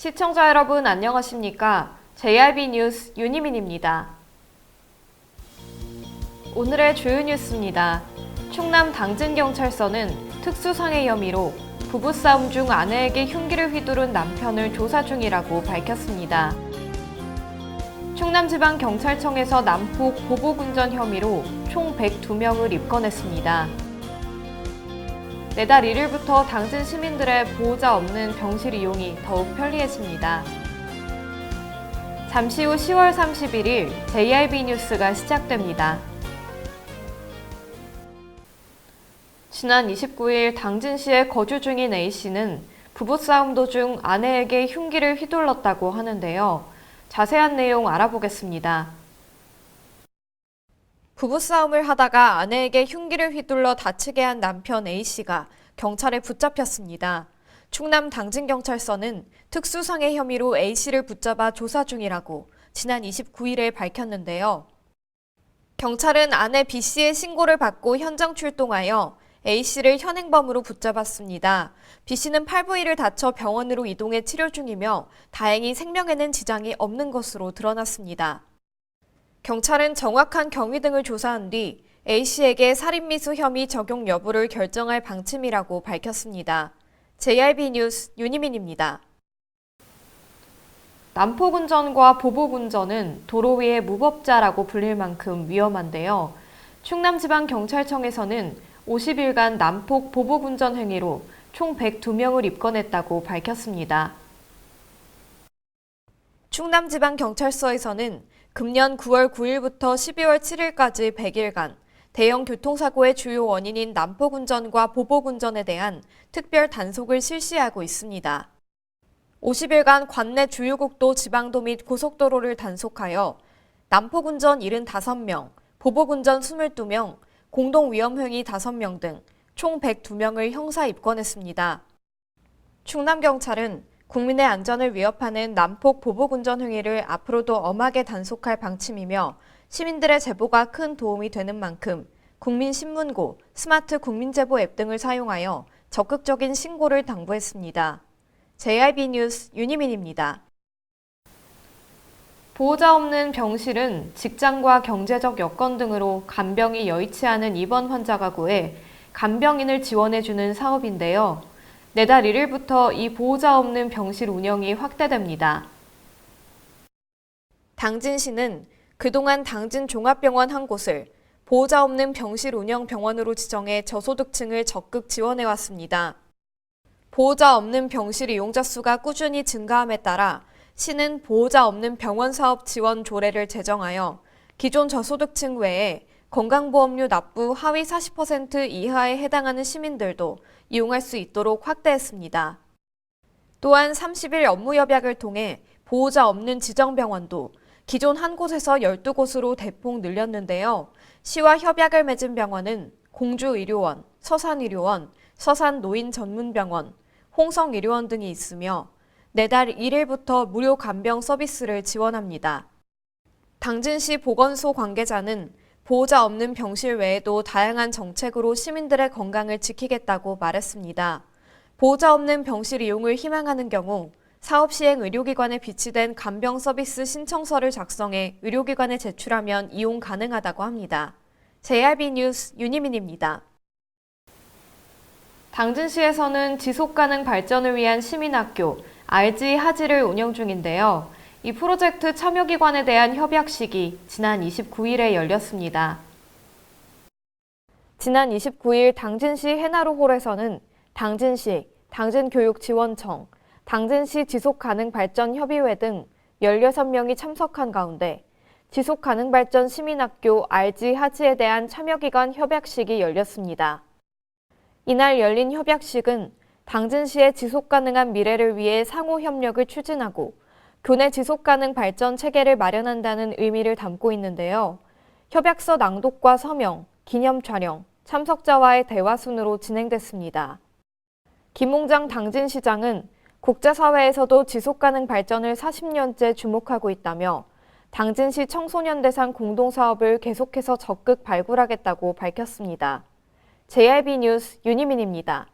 시청자 여러분 안녕하십니까? JRB 뉴스 윤희민입니다. 오늘의 주요 뉴스입니다. 충남 당진경찰서는 특수상해 혐의로 부부싸움 중 아내에게 흉기를 휘두른 남편을 조사 중이라고 밝혔습니다. 충남지방경찰청에서 난폭 보복운전 혐의로 총 102명을 입건했습니다. 내달 1일부터 당진 시민들의 보호자 없는 병실 이용이 더욱 편리해집니다. 잠시 후 10월 31일 JRB 뉴스가 시작됩니다. 지난 29일 당진시에 거주 중인 A씨는 부부싸움 도중 아내에게 흉기를 휘둘렀다고 하는데요. 자세한 내용 알아보겠습니다. 부부싸움을 하다가 아내에게 흉기를 휘둘러 다치게 한 남편 A씨가 경찰에 붙잡혔습니다. 충남 당진경찰서는 특수상해 혐의로 A씨를 붙잡아 조사 중이라고 지난 29일에 밝혔는데요. 경찰은 아내 B씨의 신고를 받고 현장 출동하여 A씨를 현행범으로 붙잡았습니다. B씨는 팔부위를 다쳐 병원으로 이동해 치료 중이며 다행히 생명에는 지장이 없는 것으로 드러났습니다. 경찰은 정확한 경위 등을 조사한 뒤 A씨에게 살인미수 혐의 적용 여부를 결정할 방침이라고 밝혔습니다. JRB 뉴스 윤희민입니다. 난폭운전과 보복운전은 도로 위의 무법자라고 불릴 만큼 위험한데요. 충남지방경찰청에서는 50일간 난폭 보복운전 행위로 총 102명을 입건했다고 밝혔습니다. 충남지방경찰서에서는 금년 9월 9일부터 12월 7일까지 100일간 대형 교통사고의 주요 원인인 난폭운전과 보복운전에 대한 특별 단속을 실시하고 있습니다. 50일간 관내 주요국도 지방도 및 고속도로를 단속하여 난폭운전 75명, 보복운전 22명, 공동위험행위 5명 등 총 102명을 형사 입건했습니다. 충남경찰은 국민의 안전을 위협하는 난폭 보복운전 행위를 앞으로도 엄하게 단속할 방침이며 시민들의 제보가 큰 도움이 되는 만큼 국민신문고, 스마트 국민제보 앱 등을 사용하여 적극적인 신고를 당부했습니다. JRB 뉴스 윤희민입니다. 보호자 없는 병실은 직장과 경제적 여건 등으로 간병이 여의치 않은 입원 환자가 구해 간병인을 지원해주는 사업인데요. 내달 1일부터 이 보호자 없는 병실 운영이 확대됩니다. 당진시는 그동안 당진 종합병원 한 곳을 보호자 없는 병실 운영 병원으로 지정해 저소득층을 적극 지원해왔습니다. 보호자 없는 병실 이용자 수가 꾸준히 증가함에 따라 시는 보호자 없는 병원 사업 지원 조례를 제정하여 기존 저소득층 외에 건강보험료 납부 하위 40% 이하에 해당하는 시민들도 이용할 수 있도록 확대했습니다. 또한 30일 업무협약을 통해 보호자 없는 지정병원도 기존 한 곳에서 12곳으로 대폭 늘렸는데요. 시와 협약을 맺은 병원은 공주의료원, 서산의료원, 서산노인전문병원, 홍성의료원 등이 있으며 내달 1일부터 무료 간병 서비스를 지원합니다. 당진시 보건소 관계자는 보호자 없는 병실 외에도 다양한 정책으로 시민들의 건강을 지키겠다고 말했습니다. 보호자 없는 병실 이용을 희망하는 경우 사업 시행 의료기관에 비치된 간병 서비스 신청서를 작성해 의료기관에 제출하면 이용 가능하다고 합니다. JRB 뉴스 윤희민입니다. 당진시에서는 지속가능 발전을 위한 시민학교 RG 하지를 운영 중인데요. 이 프로젝트 참여기관에 대한 협약식이 지난 29일에 열렸습니다. 지난 29일 당진시 해나루홀에서는 당진시, 당진교육지원청, 당진시 지속가능발전협의회 등 16명이 참석한 가운데 지속가능발전 시민학교 RG 하지에 대한 참여기관 협약식이 열렸습니다. 이날 열린 협약식은 당진시의 지속가능한 미래를 위해 상호협력을 추진하고 교내 지속가능 발전 체계를 마련한다는 의미를 담고 있는데요. 협약서 낭독과 서명, 기념 촬영, 참석자와의 대화 순으로 진행됐습니다. 김홍장 당진시장은 국제사회에서도 지속가능 발전을 40년째 주목하고 있다며 당진시 청소년 대상 공동사업을 계속해서 적극 발굴하겠다고 밝혔습니다. JRB 뉴스 윤희민입니다.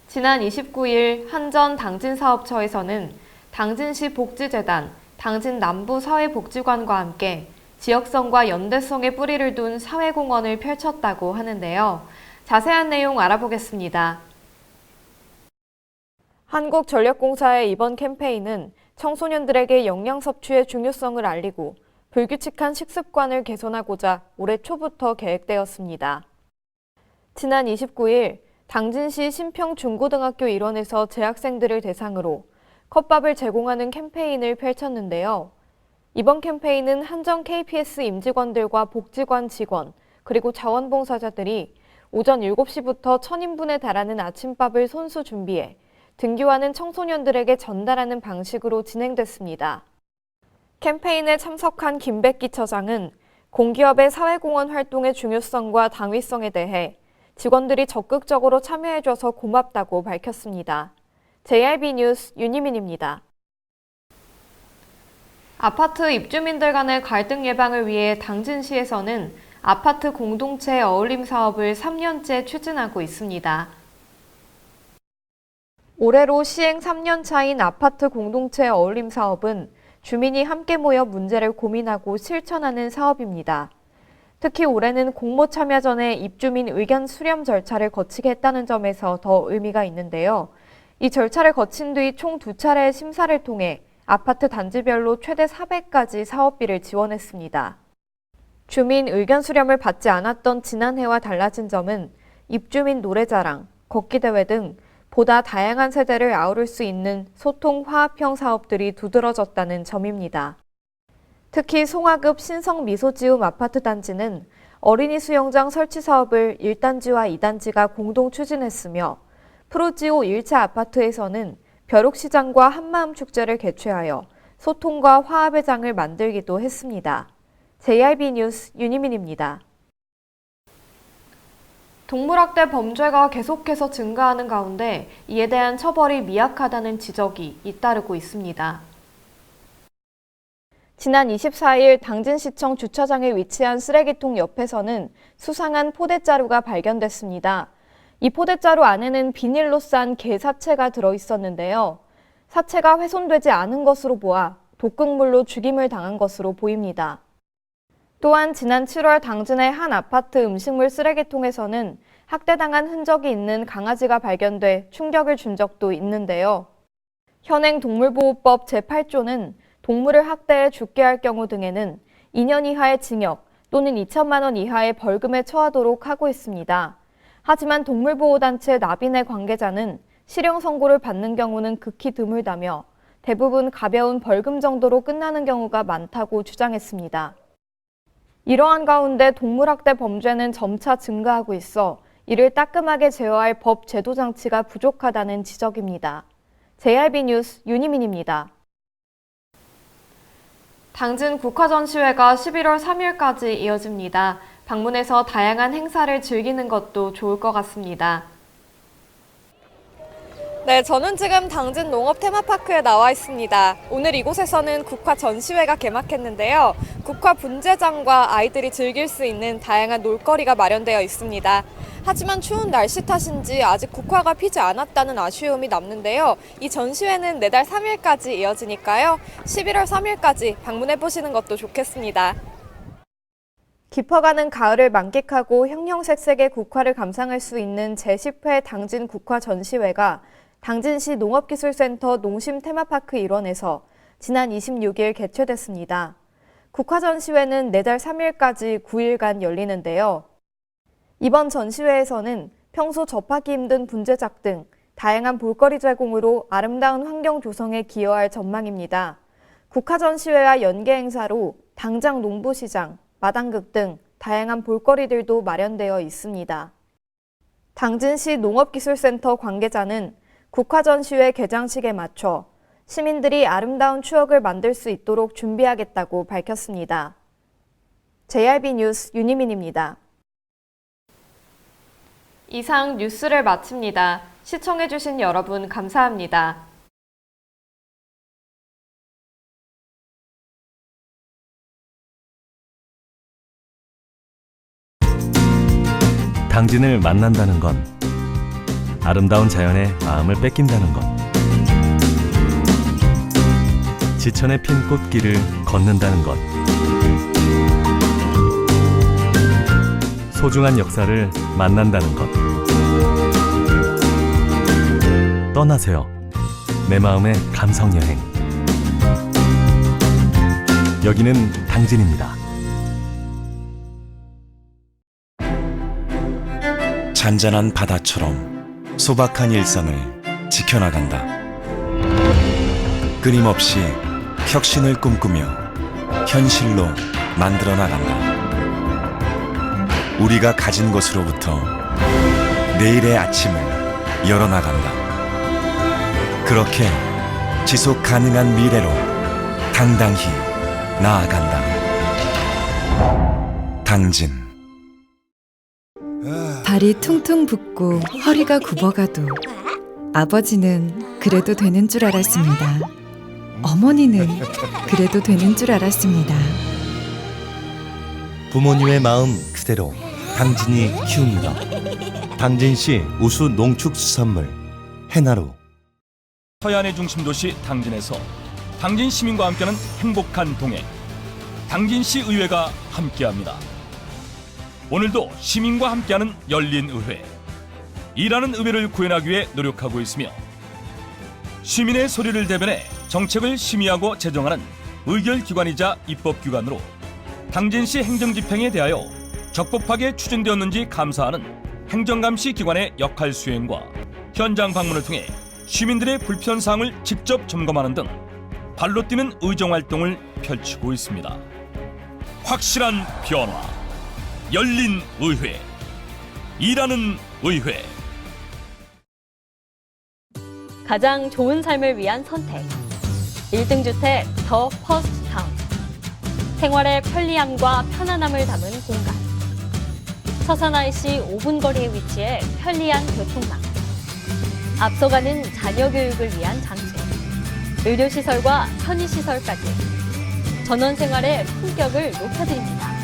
지난 29일 한전당진사업처에서는 당진시 복지재단, 당진남부사회복지관과 함께 지역성과 연대성의 뿌리를 둔 사회공헌을 펼쳤다고 하는데요. 자세한 내용 알아보겠습니다. 한국전력공사의 이번 캠페인은 청소년들에게 영양 섭취의 중요성을 알리고 불규칙한 식습관을 개선하고자 올해 초부터 계획되었습니다. 지난 29일 당진시 신평중고등학교 일원에서 재학생들을 대상으로 컵밥을 제공하는 캠페인을 펼쳤는데요. 이번 캠페인은 한전 KPS 임직원들과 복지관 직원, 그리고 자원봉사자들이 오전 7시부터 1000인분에 달하는 아침밥을 손수 준비해 등교하는 청소년들에게 전달하는 방식으로 진행됐습니다. 캠페인에 참석한 김백기 처장은 공기업의 사회공헌 활동의 중요성과 당위성에 대해 직원들이 적극적으로 참여해줘서 고맙다고 밝혔습니다. JRB 뉴스 윤희민입니다. 아파트 입주민들 간의 갈등 예방을 위해 당진시에서는 아파트 공동체 어울림 사업을 3년째 추진하고 있습니다. 올해로 시행 3년 차인 아파트 공동체 어울림 사업은 주민이 함께 모여 문제를 고민하고 실천하는 사업입니다. 특히 올해는 공모 참여 전에 입주민 의견 수렴 절차를 거치게 했다는 점에서 더 의미가 있는데요. 이 절차를 거친 뒤 총 2차례의 심사를 통해 아파트 단지별로 최대 400가지 사업비를 지원했습니다. 주민 의견 수렴을 받지 않았던 지난해와 달라진 점은 입주민 노래자랑, 걷기대회 등 보다 다양한 세대를 아우를 수 있는 소통 화합형 사업들이 두드러졌다는 점입니다. 특히 송화급 신성 미소지움 아파트 단지는 어린이 수영장 설치 사업을 1단지와 2단지가 공동 추진했으며 프로지오 1차 아파트에서는 벼룩시장과 한마음 축제를 개최하여 소통과 화합의 장을 만들기도 했습니다. JRB 뉴스 윤희민입니다. 동물학대 범죄가 계속해서 증가하는 가운데 이에 대한 처벌이 미약하다는 지적이 잇따르고 있습니다. 지난 24일 당진시청 주차장에 위치한 쓰레기통 옆에서는 수상한 포대자루가 발견됐습니다. 이 포대자루 안에는 비닐로 싼 개 사체가 들어있었는데요. 사체가 훼손되지 않은 것으로 보아 독극물로 죽임을 당한 것으로 보입니다. 또한 지난 7월 당진의 한 아파트 음식물 쓰레기통에서는 학대당한 흔적이 있는 강아지가 발견돼 충격을 준 적도 있는데요. 현행 동물보호법 제8조는 동물을 학대해 죽게 할 경우 등에는 2년 이하의 징역 또는 2천만 원 이하의 벌금에 처하도록 하고 있습니다. 하지만 동물보호단체 나비네 관계자는 실형 선고를 받는 경우는 극히 드물다며 대부분 가벼운 벌금 정도로 끝나는 경우가 많다고 주장했습니다. 이러한 가운데 동물학대 범죄는 점차 증가하고 있어 이를 따끔하게 제어할 법 제도 장치가 부족하다는 지적입니다. JRB 뉴스 윤희민입니다. 당진 국화전시회가 11월 3일까지 이어집니다. 방문해서 다양한 행사를 즐기는 것도 좋을 것 같습니다. 네, 저는 지금 당진 농업 테마파크에 나와 있습니다. 오늘 이곳에서는 국화 전시회가 개막했는데요. 국화 분재장과 아이들이 즐길 수 있는 다양한 놀거리가 마련되어 있습니다. 하지만 추운 날씨 탓인지 아직 국화가 피지 않았다는 아쉬움이 남는데요. 이 전시회는 내달 3일까지 이어지니까요. 11월 3일까지 방문해 보시는 것도 좋겠습니다. 깊어가는 가을을 만끽하고 형형색색의 국화를 감상할 수 있는 제10회 당진 국화 전시회가 당진시 농업기술센터 농심 테마파크 일원에서 지난 26일 개최됐습니다. 국화 전시회는 내달 3일까지 9일간 열리는데요. 이번 전시회에서는 평소 접하기 힘든 분재작 등 다양한 볼거리 제공으로 아름다운 환경 조성에 기여할 전망입니다. 국화 전시회와 연계 행사로 당장 농부시장, 마당극 등 다양한 볼거리들도 마련되어 있습니다. 당진시 농업기술센터 관계자는 국화전시회 개장식에 맞춰 시민들이 아름다운 추억을 만들 수 있도록 준비하겠다고 밝혔습니다. JRB 뉴스 윤희민입니다. 이상 뉴스를 마칩니다. 시청해주신 여러분 감사합니다. 당진을 만난다는 건 아름다운 자연에 마음을 뺏긴다는 것. 지천에 핀 꽃길을 걷는다는 것. 소중한 역사를 만난다는 것. 떠나세요. 내 마음의 감성여행. 여기는 당진입니다. 잔잔한 바다처럼 소박한 일상을 지켜나간다. 끊임없이 혁신을 꿈꾸며 현실로 만들어 나간다. 우리가 가진 것으로부터 내일의 아침을 열어나간다. 그렇게 지속 가능한 미래로 당당히 나아간다. 당진. 발이 퉁퉁 붓고 허리가 굽어가도 아버지는 그래도 되는 줄 알았습니다. 어머니는 그래도 되는 줄 알았습니다. 부모님의 마음 그대로 당진이 키웁니다. 당진시 우수 농축수산물 해나루. 서해안의 중심 도시 당진에서 당진 시민과 함께하는 행복한 동행, 당진시 의회가 함께합니다. 오늘도 시민과 함께하는 열린 의회, 일하는 의회를 구현하기 위해 노력하고 있으며 시민의 소리를 대변해 정책을 심의하고 제정하는 의결기관이자 입법기관으로 당진시 행정집행에 대하여 적법하게 추진되었는지 감사하는 행정감시 기관의 역할 수행과 현장 방문을 통해 시민들의 불편사항을 직접 점검하는 등 발로 뛰는 의정활동을 펼치고 있습니다. 확실한 변화, 열린 의회, 일하는 의회. 가장 좋은 삶을 위한 선택. 1등 주택 더 퍼스트 타운. 생활의 편리함과 편안함을 담은 공간. 서산 IC 5분 거리에 위치해 편리한 교통망. 앞서가는 자녀 교육을 위한 장치. 의료시설과 편의시설까지. 전원 생활의 품격을 높여드립니다.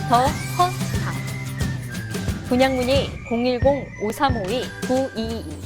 더 퍼스트 타운. 분양 문의 010-5352-9222